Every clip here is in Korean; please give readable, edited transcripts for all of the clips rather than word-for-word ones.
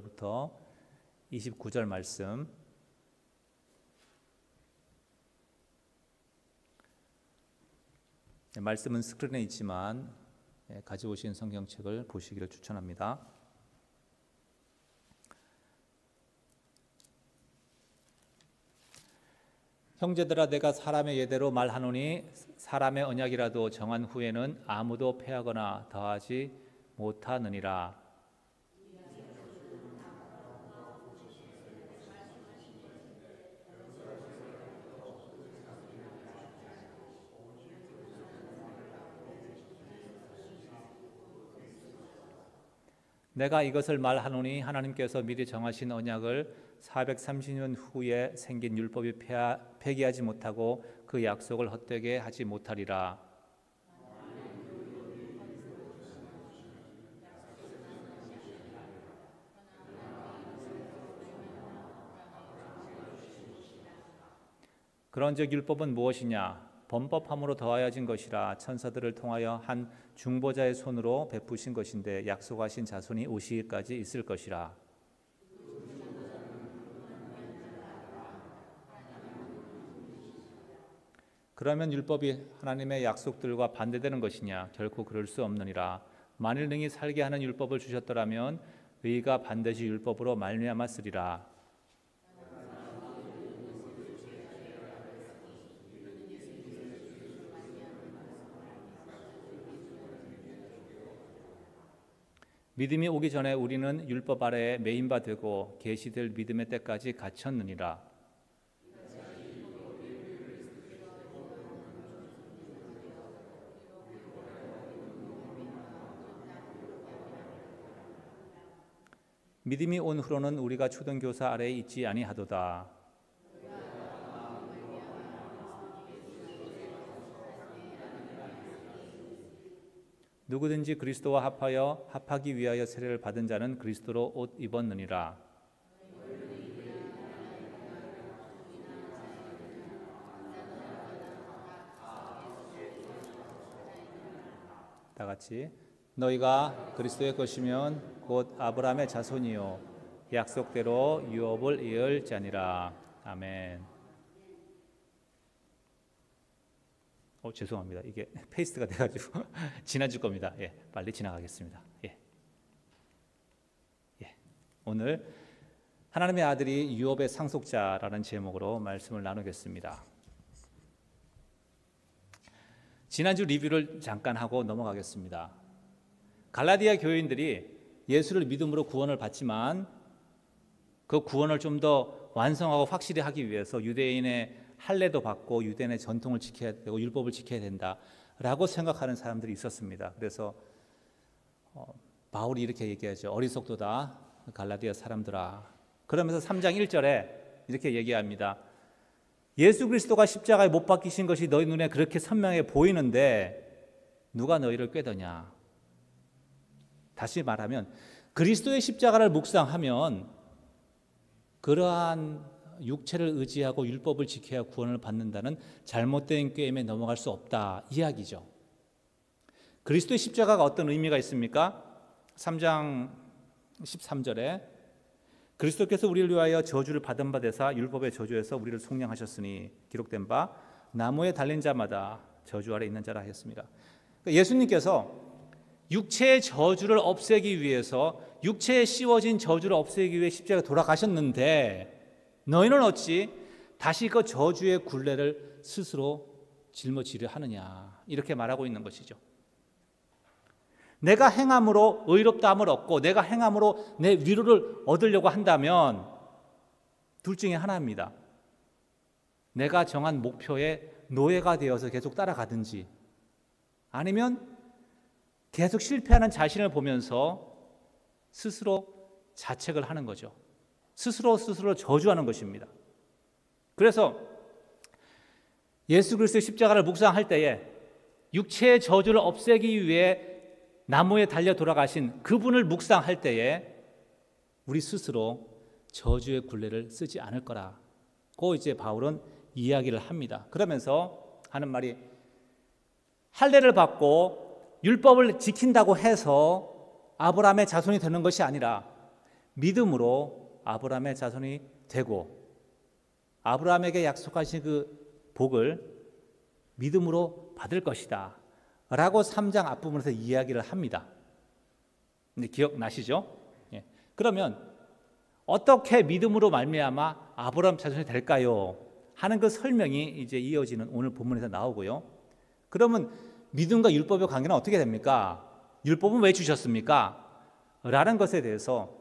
부터 29절 말씀. 말씀은 스크린에 있지만 가져오신 성경책을 보시기를 추천합니다. 형제들아, 내가 사람의 예대로 말하노니 사람의 언약이라도 정한 후에는 아무도 패하거나 더하지 못하느니라. 내가 이것을 말하노니 하나님께서 미리 정하신 언약을 430년 후에 생긴 율법이 폐기하지 못하고 그 약속을 헛되게 하지 못하리라. 그런즉 율법은 무엇이냐? 범법함으로 더하여진 것이라. 천사들을 통하여 한 중보자의 손으로 베푸신 것인데 약속하신 자손이 오시기까지 있을 것이라. 그러면 율법이 하나님의 약속들과 반대되는 것이냐? 결코 그럴 수 없느니라. 만일 능히 살게 하는 율법을 주셨더라면 의가 반드시 율법으로 말미암았으리라. 믿음이 오기 전에 우리는 율법 아래에 매인 바 되고 계시될 믿음의 때까지 갇혔느니라. 믿음이 온 후로는 우리가 초등교사 아래에 있지 아니하도다. 누구든지 그리스도와 합하기 위하여 세례를 받은 자는 그리스도로 옷 입었느니라. 다 같이. 너희가 그리스도의 것이면 곧 아브라함의 자손이요 약속대로 유업을 이을 자니라. 아멘. 죄송합니다. 이게 페이스트가 돼가지고 지나칠 겁니다. 빨리 지나가겠습니다. 오늘 하나님의 아들이 유업의 상속자라는 제목으로 말씀을 나누겠습니다. 지난주 리뷰를 잠깐 하고 넘어가겠습니다. 갈라디아 교인들이 예수를 믿음으로 구원을 받지만 그 구원을 좀 더 완성하고 확실히 하기 위해서 유대인의 할례도 받고 유대인의 전통을 지켜야 되고 율법을 지켜야 된다라고 생각하는 사람들이 있었습니다. 그래서 바울이 이렇게 얘기하죠. 어리석도다 갈라디아 사람들아. 그러면서 3장 1절에 이렇게 얘기합니다. 예수 그리스도가 십자가에 못 박히신 것이 너희 눈에 그렇게 선명해 보이는데 누가 너희를 꾀더냐. 다시 말하면 그리스도의 십자가를 묵상하면 그러한 육체를 의지하고 율법을 지켜야 구원을 받는다는 잘못된 꾀임에 넘어갈 수 없다 이야기죠. 그리스도의 십자가가 어떤 의미가 있습니까? 3장 13절에 그리스도께서 우리를 위하여 저주를 받은 바 되사 율법의 저주에서 우리를 속량하셨으니 기록된 바 나무에 달린 자마다 저주 아래 있는 자라 하였습니다. 예수님께서 육체의 저주를 없애기 위해서 육체에 씌워진 저주를 없애기 위해 십자가에 돌아가셨는데 너희는 어찌 다시 그 저주의 굴레를 스스로 짊어지려 하느냐 이렇게 말하고 있는 것이죠. 내가 행함으로 의롭다함을 얻고 내가 행함으로 내 위로를 얻으려고 한다면 둘 중에 하나입니다. 내가 정한 목표에 노예가 되어서 계속 따라가든지 아니면 계속 실패하는 자신을 보면서 스스로 자책을 하는 거죠. 스스로 저주하는 것입니다. 그래서 예수 그리스도의 십자가를 묵상할 때에 육체의 저주를 없애기 위해 나무에 달려 돌아가신 그분을 묵상할 때에 우리 스스로 저주의 굴레를 쓰지 않을 거라고 이제 바울은 이야기를 합니다. 그러면서 하는 말이 할례를 받고 율법을 지킨다고 해서 아브라함의 자손이 되는 것이 아니라 믿음으로 아브라함의 자손이 되고 아브라함에게 약속하신 그 복을 믿음으로 받을 것이다 라고 3장 앞부분에서 이야기를 합니다. 근데 기억나시죠? 예. 그러면 어떻게 믿음으로 말미암아 아브라함 자손이 될까요? 하는 그 설명이 이제 이어지는 오늘 본문에서 나오고요. 그러면 믿음과 율법의 관계는 어떻게 됩니까? 율법은 왜 주셨습니까? 라는 것에 대해서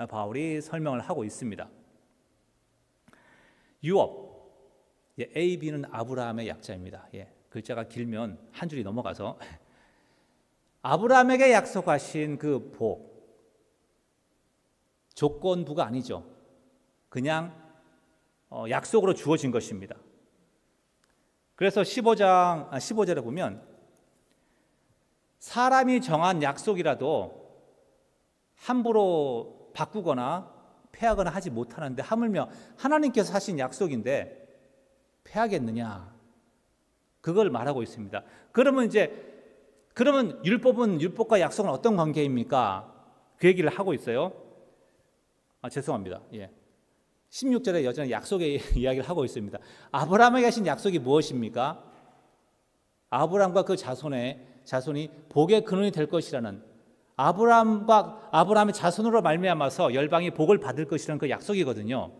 바울이 설명을 하고 있습니다. 유업, A, B는 아브라함의 약자입니다. 글자가 길면 한 줄이 넘어가서 아브라함에게 약속하신 그 복, 조건부가 아니죠. 그냥 약속으로 주어진 것입니다. 그래서 15절에 보면 사람이 정한 약속이라도 함부로 바꾸거나 폐하거나 하지 못하는데 하물며 하나님께서 하신 약속인데 폐하겠느냐? 그걸 말하고 있습니다. 그러면 율법과 약속은 어떤 관계입니까? 그 얘기를 하고 있어요. 죄송합니다. 16절에 여전히 약속의 이야기를 하고 있습니다. 아브라함에게 하신 약속이 무엇입니까? 아브라함과 그 자손이 복의 근원이 될 것이라는 아브라함의 자손으로 말미암아서 열방이 복을 받을 것이라는 그 약속이거든요.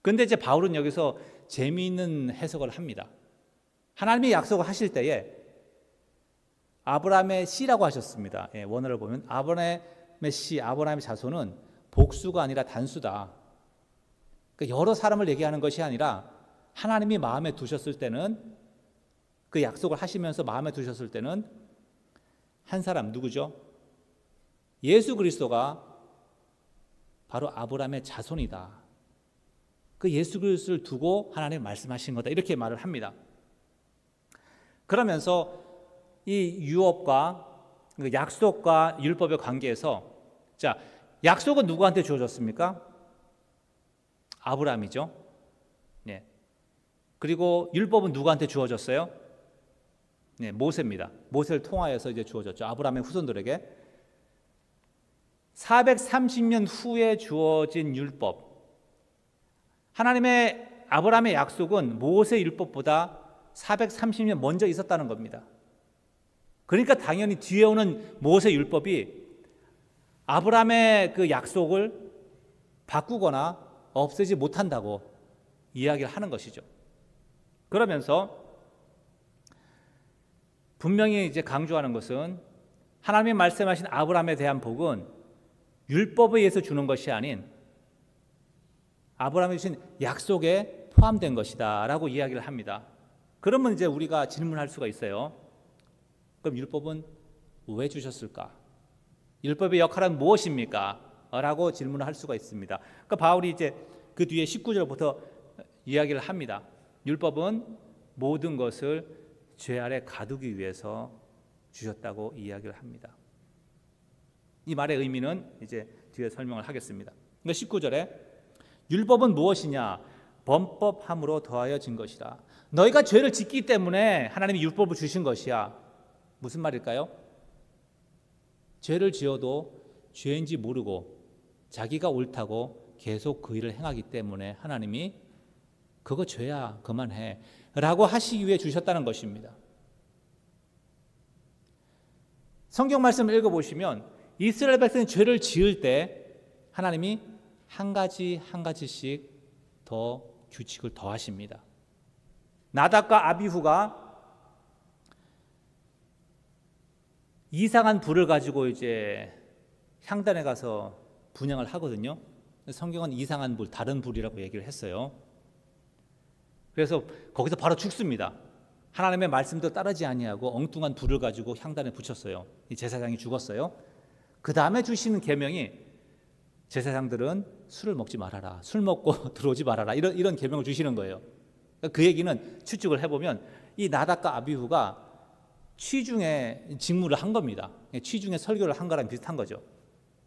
그런데 이제 바울은 여기서 재미있는 해석을 합니다. 하나님이 약속을 하실 때에 아브라함의 씨라고 하셨습니다. 원어를 보면 아브라함의 씨, 아브라함의 자손은 복수가 아니라 단수다. 그러니까 여러 사람을 얘기하는 것이 아니라 하나님이 마음에 두셨을 때는 그 약속을 하시면서 마음에 두셨을 때는 한 사람 누구죠? 예수 그리스도가 바로 아브라함의 자손이다. 그 예수 그리스도를 두고 하나님이 말씀하신 거다. 이렇게 말을 합니다. 그러면서 이 유업과 약속과 율법의 관계에서 자, 약속은 누구한테 주어졌습니까? 아브라함이죠. 그리고 율법은 누구한테 주어졌어요? 모세입니다. 모세를 통하여서 이제 주어졌죠. 아브라함의 후손들에게 430년 후에 주어진 율법. 하나님의 아브라함의 약속은 모세 율법보다 430년 먼저 있었다는 겁니다. 그러니까 당연히 뒤에 오는 모세 율법이 아브라함의 그 약속을 바꾸거나 없애지 못한다고 이야기를 하는 것이죠. 그러면서 분명히 이제 강조하는 것은 하나님이 말씀하신 아브라함에 대한 복은 율법에 의해서 주는 것이 아닌 아브라함이 주신 약속에 포함된 것이다 라고 이야기를 합니다. 그러면 이제 우리가 질문할 수가 있어요. 그럼 율법은 왜 주셨을까? 율법의 역할은 무엇입니까? 라고 질문을 할 수가 있습니다. 그러니까 바울이 이제 그 뒤에 19절부터 이야기를 합니다. 율법은 모든 것을 죄 아래 가두기 위해서 주셨다고 이야기를 합니다. 이 말의 의미는 이제 뒤에 설명을 하겠습니다. 그러니까 19절에 율법은 무엇이냐? 범법함으로 더하여진 것이라. 너희가 죄를 짓기 때문에 하나님이 율법을 주신 것이야. 무슨 말일까요? 죄를 지어도 죄인지 모르고 자기가 옳다고 계속 그 일을 행하기 때문에 하나님이 그거 죄야 그만해 라고 하시기 위해 주셨다는 것입니다. 성경 말씀을 읽어보시면 이스라엘 백성이 죄를 지을 때 하나님이 한 가지씩 더 규칙을 더하십니다. 나답과 아비후가 이상한 불을 가지고 이제 향단에 가서 분향을 하거든요. 성경은 이상한 불, 다른 불이라고 얘기를 했어요. 그래서 거기서 바로 죽습니다. 하나님의 말씀도 따르지 아니하고 엉뚱한 불을 가지고 향단에 붙였어요. 이 제사장이 죽었어요. 그 다음에 주시는 계명이 제사장들은 술을 먹지 말아라, 술 먹고 들어오지 말아라, 이런 계명을 주시는 거예요. 그 얘기는 추측을 해보면 이 나답과 아비후가 취중의 직무를 한 겁니다. 취중의 설교를 한 거랑 비슷한 거죠.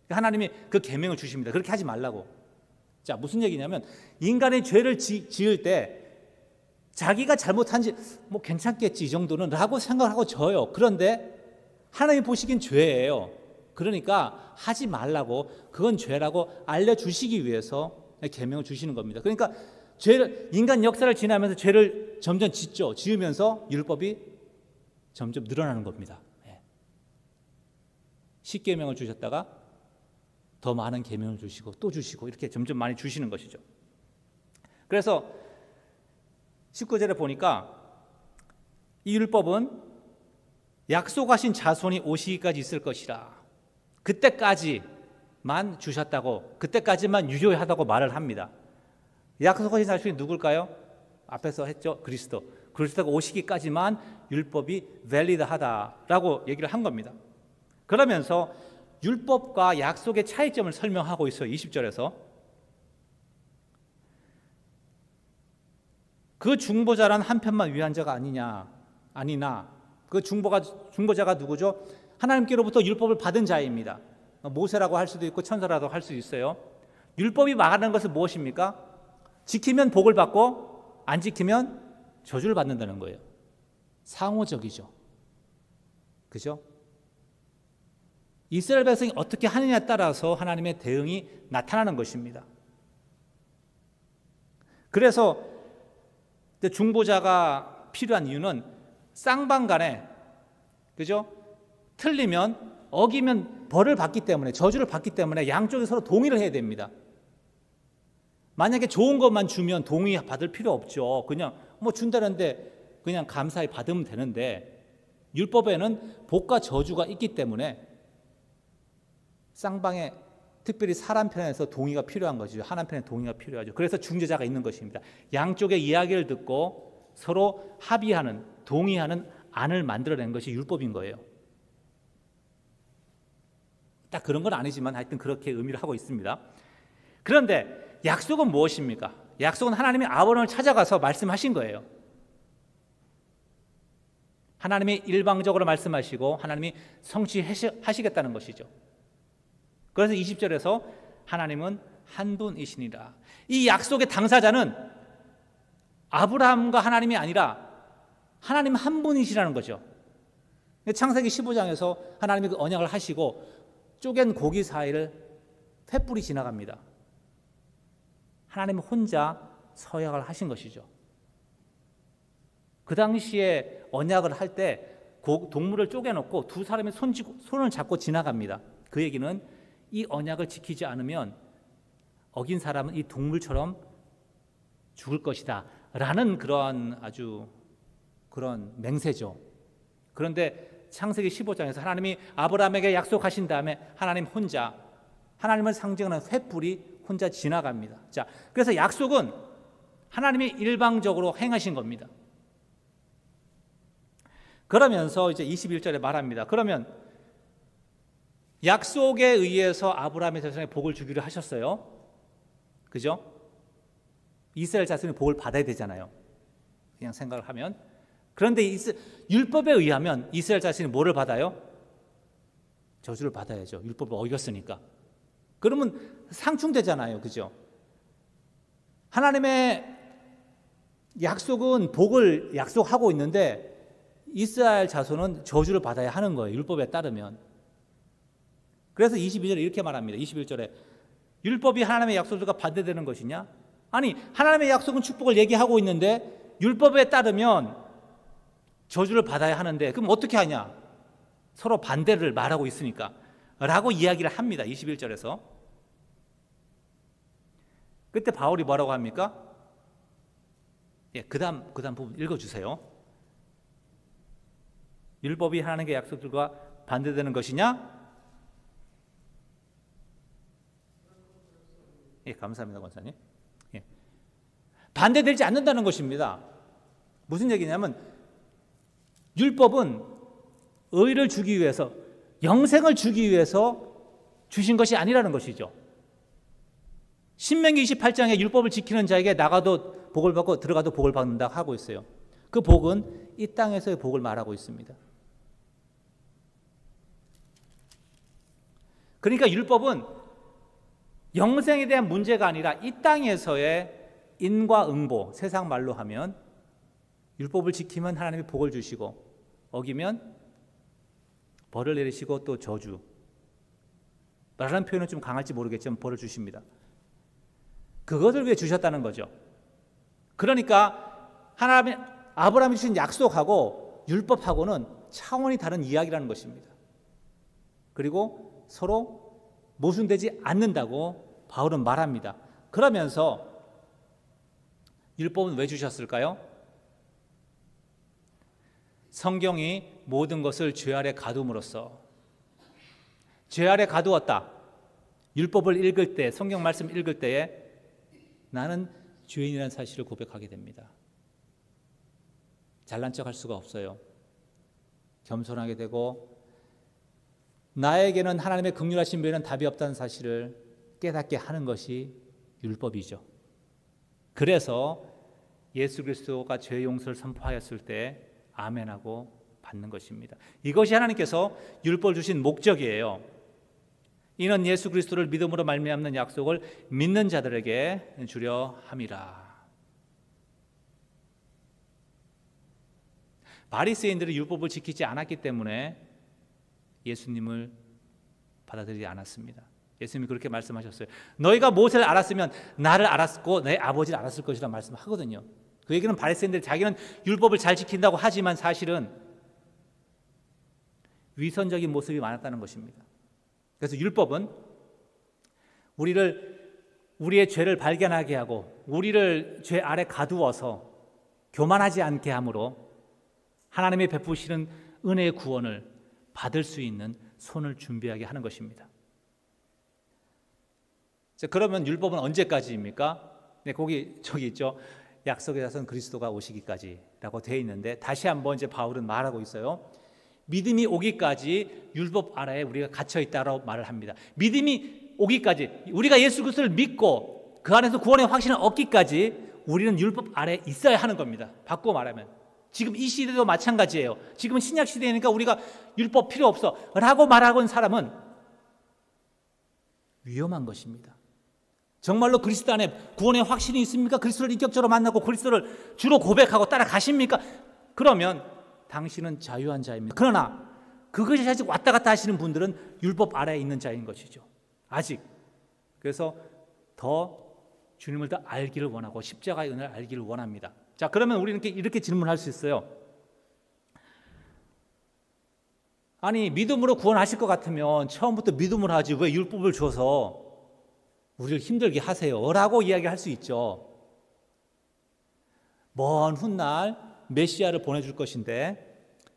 하나님이 그 계명을 주십니다. 그렇게 하지 말라고. 자, 무슨 얘기냐면 인간이 죄를 지을 때 자기가 잘못한지 뭐 괜찮겠지 이 정도는 라고 생각하고 져요. 그런데 하나님이 보시기엔 죄예요. 그러니까 하지 말라고, 그건 죄라고 알려주시기 위해서 계명을 주시는 겁니다. 그러니까 인간 역사를 지나면서 죄를 점점 지으면서 율법이 점점 늘어나는 겁니다. 10계명을 주셨다가 더 많은 계명을 주시고 또 주시고 이렇게 점점 많이 주시는 것이죠. 그래서 19절에 보니까 이 율법은 약속하신 자손이 오시기까지 있을 것이라, 그때까지만 주셨다고, 그때까지만 유효하다고 말을 합니다. 약속하신 자손이 누굴까요? 앞에서 했죠. 그리스도가 오시기까지만 율법이 밸리드하다라고 얘기를 한 겁니다. 그러면서 율법과 약속의 차이점을 설명하고 있어요. 20절에서 그 중보자란 한편만 위한 자가 아니나 그 중보자가 누구죠? 하나님께로부터 율법을 받은 자입니다. 모세라고 할 수도 있고 천사라고 할 수도 있어요. 율법이 말하는 것은 무엇입니까? 지키면 복을 받고 안 지키면 저주를 받는다는 거예요. 상호적이죠. 그죠? 이스라엘 백성이 어떻게 하느냐에 따라서 하나님의 대응이 나타나는 것입니다. 그래서 중보자가 필요한 이유는 쌍방간에, 그죠? 틀리면, 어기면 벌을 받기 때문에, 저주를 받기 때문에 양쪽이 서로 동의를 해야 됩니다. 만약에 좋은 것만 주면 동의 받을 필요 없죠. 그냥 준다는데 그냥 감사히 받으면 되는데, 율법에는 복과 저주가 있기 때문에 쌍방에, 특별히 사람 편에서 동의가 필요한 거죠. 하나님 편에 동의가 필요하죠. 그래서 중재자가 있는 것입니다. 양쪽의 이야기를 듣고 서로 합의하는, 동의하는 안을 만들어낸 것이 율법인 거예요. 딱 그런 건 아니지만 하여튼 그렇게 의미를 하고 있습니다. 그런데 약속은 무엇입니까? 약속은 하나님이 아브라함을 찾아가서 말씀하신 거예요. 하나님이 일방적으로 말씀하시고 하나님이 성취하시겠다는 것이죠. 그래서 20절에서 하나님은 한 분이시니라. 이 약속의 당사자는 아브라함과 하나님이 아니라 하나님 한 분이시라는 거죠. 창세기 15장에서 하나님이 그 언약을 하시고 쪼갠 고기 사이를 횃불이 지나갑니다. 하나님 혼자 서약을 하신 것이죠. 그 당시에 언약을 할 때 동물을 쪼개놓고 두 사람이 손을 잡고 지나갑니다. 그 얘기는 이 언약을 지키지 않으면 어긴 사람은 이 동물처럼 죽을 것이다 라는 그런 아주 그런 맹세죠. 그런데 창세기 15장에서 하나님이 아브라함에게 약속하신 다음에 하나님을 상징하는 횃불이 혼자 지나갑니다. 자, 그래서 약속은 하나님이 일방적으로 행하신 겁니다. 그러면서 이제 21절에 말합니다. 그러면 약속에 의해서 아브라함의 세상에 복을 주기로 하셨어요. 그죠? 이스라엘 자손이 복을 받아야 되잖아요. 그냥 생각을 하면. 그런데 율법에 의하면 이스라엘 자손이 뭐를 받아요? 저주를 받아야죠. 율법을 어겼으니까. 그러면 상충되잖아요. 그죠? 하나님의 약속은 복을 약속하고 있는데 이스라엘 자손은 저주를 받아야 하는 거예요. 율법에 따르면. 그래서 22절에 이렇게 말합니다. 21절에 율법이 하나님의 약속들과 반대되는 것이냐? 아니, 하나님의 약속은 축복을 얘기하고 있는데 율법에 따르면 저주를 받아야 하는데 그럼 어떻게 하냐? 서로 반대를 말하고 있으니까 라고 이야기를 합니다. 21절에서. 그때 바울이 뭐라고 합니까? 그 다음 부분 읽어주세요. 율법이 하나님의 약속들과 반대되는 것이냐? 감사합니다, 권사님. 반대되지 않는다는 것입니다. 무슨 얘기냐면 율법은 의를 주기 위해서, 영생을 주기 위해서 주신 것이 아니라는 것이죠. 신명기 28장에 율법을 지키는 자에게 나가도 복을 받고 들어가도 복을 받는다고 하고 있어요. 그 복은 이 땅에서의 복을 말하고 있습니다. 그러니까 율법은 영생에 대한 문제가 아니라 이 땅에서의 인과응보, 세상 말로 하면 율법을 지키면 하나님이 복을 주시고 어기면 벌을 내리시고 또 저주, 말하는 표현은 좀 강할지 모르겠지만 벌을 주십니다. 그것을 위해 주셨다는 거죠. 그러니까 하나님 아브라함이 주신 약속하고 율법하고는 차원이 다른 이야기라는 것입니다. 그리고 서로 모순되지 않는다고 바울은 말합니다. 그러면서 율법은 왜 주셨을까요? 성경이 모든 것을 죄 아래 가두음으로써, 죄 아래 가두었다. 율법을 읽을 때, 성경 말씀 읽을 때에 나는 죄인이라는 사실을 고백하게 됩니다. 잘난 척할 수가 없어요. 겸손하게 되고 나에게는 하나님의 긍휼하심 외에는 답이 없다는 사실을 깨닫게 하는 것이 율법이죠. 그래서 예수 그리스도가 죄 용서를 선포하였을 때 아멘하고 받는 것입니다. 이것이 하나님께서 율법을 주신 목적이에요. 이는 예수 그리스도를 믿음으로 말미암는 약속을 믿는 자들에게 주려 함이라. 바리새인들이 율법을 지키지 않았기 때문에 예수님을 받아들이지 않았습니다. 예수님이 그렇게 말씀하셨어요. 너희가 모세를 알았으면 나를 알았고 내 아버지를 알았을 것이라 말씀하거든요. 그 얘기는 바리새인들이 자기는 율법을 잘 지킨다고 하지만 사실은 위선적인 모습이 많았다는 것입니다. 그래서 율법은 우리의 죄를 발견하게 하고 우리를 죄 아래 가두어서 교만하지 않게 함으로 하나님이 베푸시는 은혜의 구원을 받을 수 있는 손을 준비하게 하는 것입니다. 자, 그러면 율법은 언제까지입니까? 네, 저기 있죠. 약속의 자손 그리스도가 오시기까지라고 되어 있는데 다시 한번 이제 바울은 말하고 있어요. 믿음이 오기까지 율법 아래에 우리가 갇혀 있다고 말을 합니다. 믿음이 오기까지, 우리가 예수 그리스도를 믿고 그 안에서 구원의 확신을 얻기까지 우리는 율법 아래에 있어야 하는 겁니다. 바꾸어 말하면 지금 이 시대도 마찬가지예요. 지금은 신약 시대니까 우리가 율법 필요 없어 라고 말하고 있는 사람은 위험한 것입니다. 정말로 그리스도 안에 구원의 확신이 있습니까? 그리스도를 인격적으로 만나고 그리스도를 주로 고백하고 따라가십니까? 그러면 당신은 자유한 자입니다. 그러나 그것이 아직 왔다 갔다 하시는 분들은 율법 아래에 있는 자인 것이죠. 아직. 그래서 더 주님을 더 알기를 원하고 십자가의 은혜를 알기를 원합니다. 자, 그러면 우리는 이렇게 질문할 수 있어요. 아니, 믿음으로 구원하실 것 같으면 처음부터 믿음으로 하지 왜 율법을 줘서 우리를 힘들게 하세요? 라고 이야기할 수 있죠. 먼 훗날 메시아를 보내줄 것인데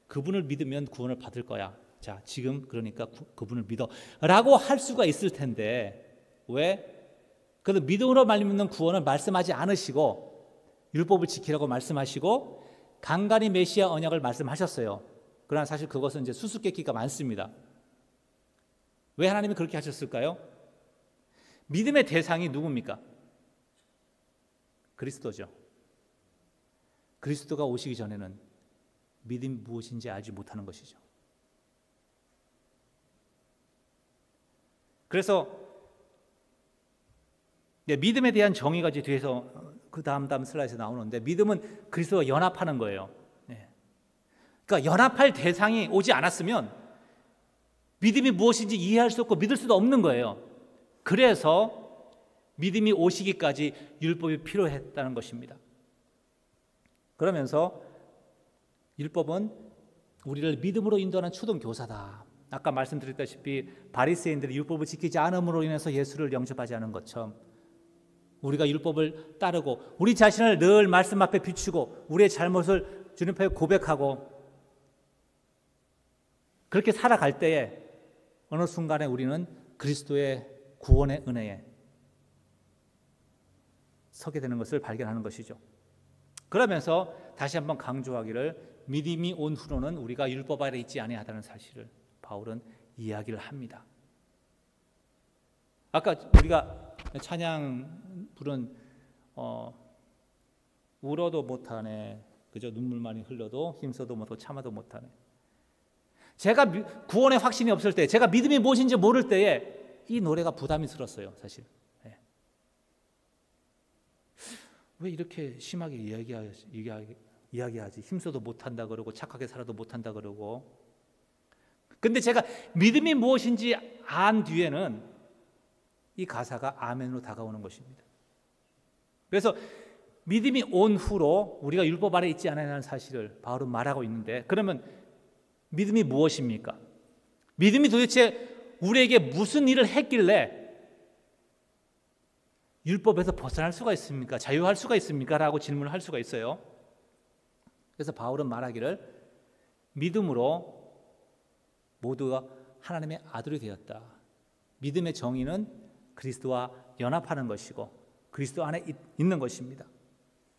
그분을 믿으면 구원을 받을 거야. 자, 지금 그러니까 그분을 믿어 라고 할 수가 있을 텐데 왜? 그래서 믿음으로 말미암는 구원을 말씀하지 않으시고 율법을 지키라고 말씀하시고 간간히 메시아 언약을 말씀하셨어요. 그러나 사실 그것은 이제 수수께끼가 많습니다. 왜 하나님이 그렇게 하셨을까요? 믿음의 대상이 누굽니까? 그리스도죠. 그리스도가 오시기 전에는 믿음이 무엇인지 알지 못하는 것이죠. 그래서 믿음에 대한 정의가 이제 뒤에서 그 다음 슬라이드에 나오는데 믿음은 그리스도와 연합하는 거예요. 그러니까 연합할 대상이 오지 않았으면 믿음이 무엇인지 이해할 수 없고 믿을 수도 없는 거예요. 그래서 믿음이 오시기까지 율법이 필요했다는 것입니다. 그러면서 율법은 우리를 믿음으로 인도하는 초등 교사다. 아까 말씀드렸다시피 바리새인들이 율법을 지키지 않음으로 인해서 예수를 영접하지 않은 것처럼 우리가 율법을 따르고 우리 자신을 늘 말씀 앞에 비추고 우리의 잘못을 주님 앞에 고백하고 그렇게 살아갈 때에 어느 순간에 우리는 그리스도의 구원의 은혜에 서게 되는 것을 발견하는 것이죠. 그러면서 다시 한번 강조하기를 믿음이 온 후로는 우리가 율법 아래 있지 아니하다는 사실을 바울은 이야기를 합니다. 아까 우리가 찬양 부른 울어도 못하네, 그저 눈물 많이 흘려도 힘써도 못하고 참아도 못하네. 제가 구원의 확신이 없을 때, 제가 믿음이 무엇인지 모를 때에 이 노래가 부담이 스러웠어요, 사실. 왜 이렇게 심하게 이야기하지? 힘써도 못한다 그러고 착하게 살아도 못한다 그러고 근데 제가 믿음이 무엇인지 안 뒤에는 이 가사가 아멘으로 다가오는 것입니다. 그래서 믿음이 온 후로 우리가 율법 아래 있지 않아야하는 사실을 바울은 말하고 있는데, 그러면 믿음이 무엇입니까? 믿음이 도대체 우리에게 무슨 일을 했길래 율법에서 벗어날 수가 있습니까? 자유할 수가 있습니까? 라고 질문을 할 수가 있어요. 그래서 바울은 말하기를 믿음으로 모두가 하나님의 아들이 되었다. 믿음의 정의는 그리스도와 연합하는 것이고 그리스도 안에 있는 것입니다.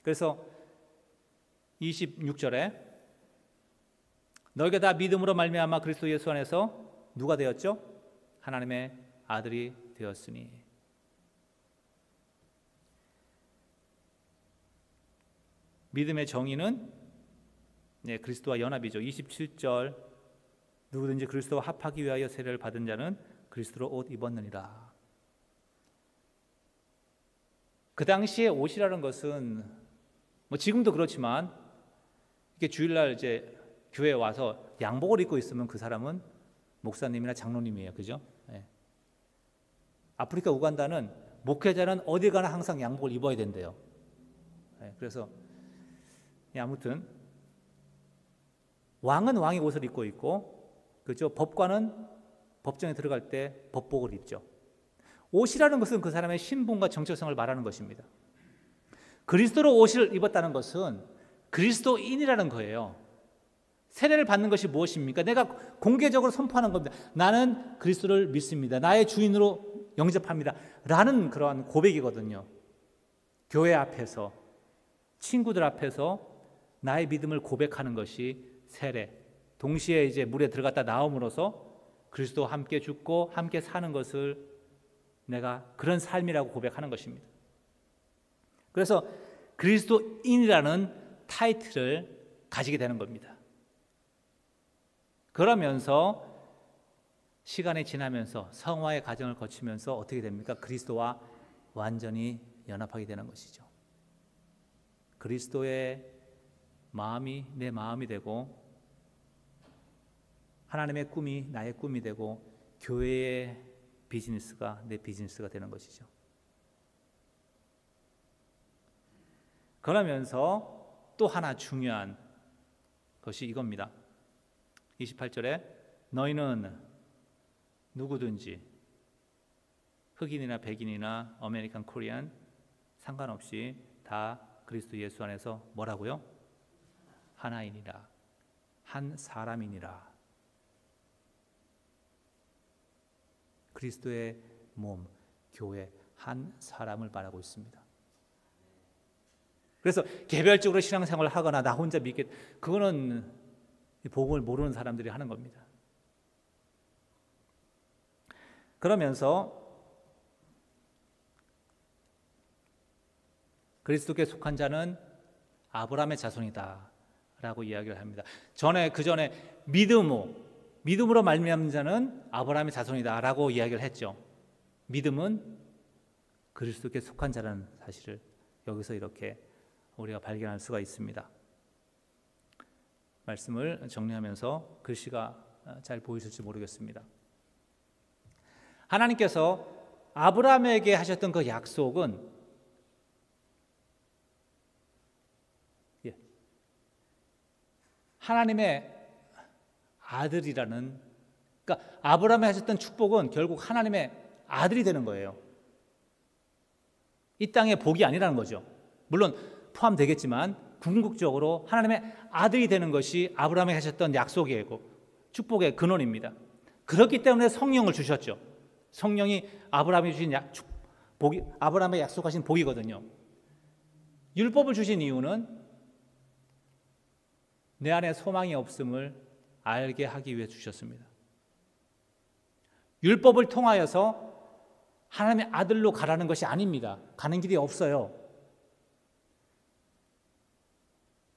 그래서 26절에 너희가 다 믿음으로 말미암아 그리스도 예수 안에서 누가 되었죠? 하나님의 아들이 되었으니. 믿음의 정의는 그리스도와 연합이죠. 27절 누구든지 그리스도와 합하기 위하여 세례를 받은 자는 그리스도로 옷 입었느니라. 그 당시에 옷이라는 것은 지금도 그렇지만 이게 주일날 이제 교회에 와서 양복을 입고 있으면 그 사람은 목사님이나 장로님이에요. 그죠? 네. 아프리카 우간다는 목회자는 어디 가나 항상 양복을 입어야 된대요. 네. 그래서 아무튼 왕은 왕의 옷을 입고 있고, 그죠? 법관은 법정에 들어갈 때 법복을 입죠. 옷이라는 것은 그 사람의 신분과 정체성을 말하는 것입니다. 그리스도로 옷을 입었다는 것은 그리스도인이라는 거예요. 세례를 받는 것이 무엇입니까? 내가 공개적으로 선포하는 겁니다. 나는 그리스도를 믿습니다. 나의 주인으로 영접합니다. 라는 그러한 고백이거든요. 교회 앞에서, 친구들 앞에서 나의 믿음을 고백하는 것이 세례. 동시에 이제 물에 들어갔다 나옴으로써 그리스도와 함께 죽고 함께 사는 것을 내가 그런 삶이라고 고백하는 것입니다. 그래서 그리스도인이라는 타이틀을 가지게 되는 겁니다. 그러면서 시간이 지나면서 성화의 과정을 거치면서 어떻게 됩니까? 그리스도와 완전히 연합하게 되는 것이죠. 그리스도의 마음이 내 마음이 되고 하나님의 꿈이 나의 꿈이 되고 교회의 비즈니스가 내 비즈니스가 되는 것이죠. 그러면서 또 하나 중요한 것이 이겁니다. 28절에 너희는 누구든지 흑인이나 백인이나 아메리칸 코리안 상관없이 다 그리스도 예수 안에서 뭐라고요? 하나이니라. 한 사람이니라. 그리스도의 몸, 교회 한 사람을 말하고 있습니다. 그래서 개별적으로 신앙생활을 하거나 나 혼자 믿게, 그거는 복음을 모르는 사람들이 하는 겁니다. 그러면서 그리스도께 속한 자는 아브라함의 자손이다 라고 이야기를 합니다. 그 전에 믿음으로 말미암는 자는 아브라함의 자손이다 라고 이야기를 했죠. 믿음은 그리스도께 속한 자라는 사실을 여기서 이렇게 우리가 발견할 수가 있습니다. 말씀을 정리하면서 글씨가 잘 보이실지 모르겠습니다. 하나님께서 아브라함에게 하셨던 그 약속은 하나님의 아들이라는, 그러니까 아브라함에 하셨던 축복은 결국 하나님의 아들이 되는 거예요. 이 땅의 복이 아니라는 거죠. 물론 포함되겠지만 궁극적으로 하나님의 아들이 되는 것이 아브라함에 하셨던 약속이고 축복의 근원입니다. 그렇기 때문에 성령을 주셨죠. 성령이 아브라함에 주신 복이, 아브라함에 약속하신 복이거든요. 율법을 주신 이유는 내 안에 소망이 없음을 알게 하기 위해 주셨습니다. 율법을 통하여서 하나님의 아들로 가라는 것이 아닙니다. 가는 길이 없어요.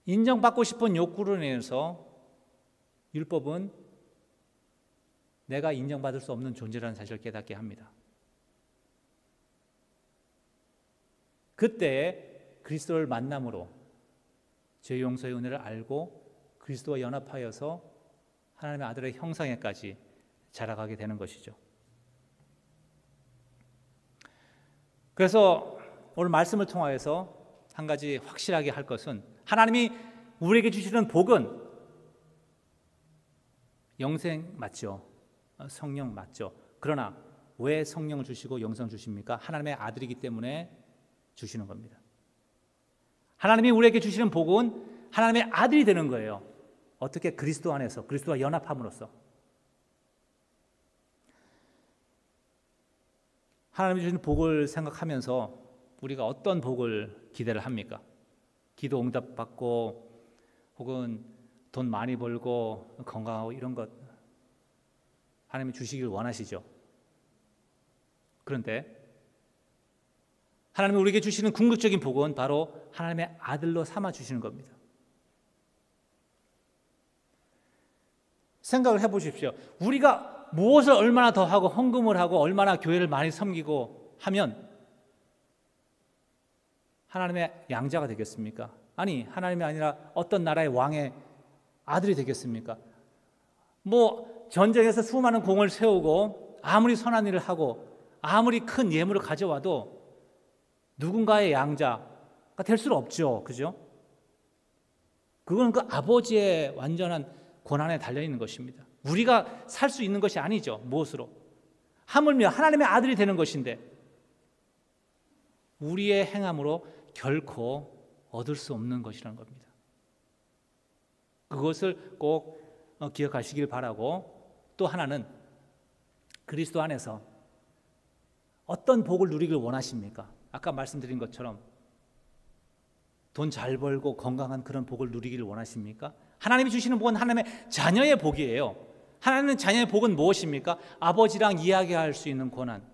인정받고 싶은 욕구로 인해서 율법은 내가 인정받을 수 없는 존재라는 사실을 깨닫게 합니다. 그때 그리스도를 만남으로 죄 용서의 은혜를 알고 그리스도와 연합하여서 하나님의 아들의 형상에까지 자라가게 되는 것이죠. 그래서 오늘 말씀을 통하여서 한 가지 확실하게 할 것은, 하나님이 우리에게 주시는 복은 영생 맞죠? 성령 맞죠? 그러나 왜 성령을 주시고 영생을 주십니까? 하나님의 아들이기 때문에 주시는 겁니다. 하나님이 우리에게 주시는 복은 하나님의 아들이 되는 거예요. 어떻게? 그리스도 안에서, 그리스도와 연합함으로써. 하나님이 주시는 복을 생각하면서 우리가 어떤 복을 기대를 합니까? 기도 응답받고 혹은 돈 많이 벌고 건강하고 이런 것 하나님이 주시길 원하시죠. 그런데 하나님이 우리에게 주시는 궁극적인 복은 바로 하나님의 아들로 삼아 주시는 겁니다. 생각을 해보십시오. 우리가 무엇을 얼마나 더 하고 헌금을 하고 얼마나 교회를 많이 섬기고 하면 하나님의 양자가 되겠습니까? 아니, 하나님이 아니라 어떤 나라의 왕의 아들이 되겠습니까? 뭐 전쟁에서 수많은 공을 세우고 아무리 선한 일을 하고 아무리 큰 예물을 가져와도 누군가의 양자가 될 수는 없죠. 그죠? 그건 그 아버지의 완전한 권한에 달려있는 것입니다. 우리가 살 수 있는 것이 아니죠. 무엇으로? 하물며 하나님의 아들이 되는 것인데 우리의 행함으로 결코 얻을 수 없는 것이라는 겁니다. 그것을 꼭 기억하시길 바라고, 또 하나는 그리스도 안에서 어떤 복을 누리길 원하십니까? 아까 말씀드린 것처럼 돈 잘 벌고 건강한 그런 복을 누리기를 원하십니까? 하나님이 주시는 복은 하나님의 자녀의 복이에요. 하나님의 자녀의 복은 무엇입니까? 아버지랑 이야기할 수 있는 권한,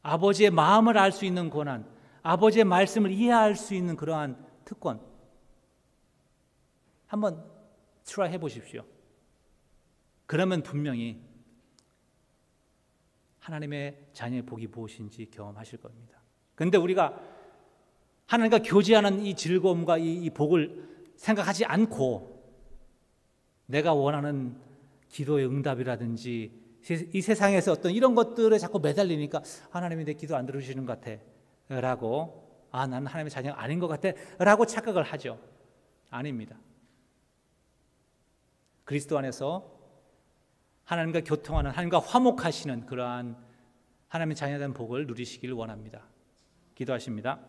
아버지의 마음을 알 수 있는 권한, 아버지의 말씀을 이해할 수 있는 그러한 특권. 한번 트라이 해보십시오. 그러면 분명히 하나님의 자녀의 복이 무엇인지 경험하실 겁니다. 그런데 우리가 하나님과 교제하는 이 즐거움과 이 복을 생각하지 않고 내가 원하는 기도의 응답이라든지 이 세상에서 어떤 이런 것들에 자꾸 매달리니까 하나님이 내 기도 안 들으시는 것 같아 라고, 나는 하나님의 자녀가 아닌 것 같아 라고 착각을 하죠. 아닙니다. 그리스도 안에서 하나님과 교통하는, 하나님과 화목하시는 그러한 하나님의 자녀된 복을 누리시기를 원합니다. 기도하십니다.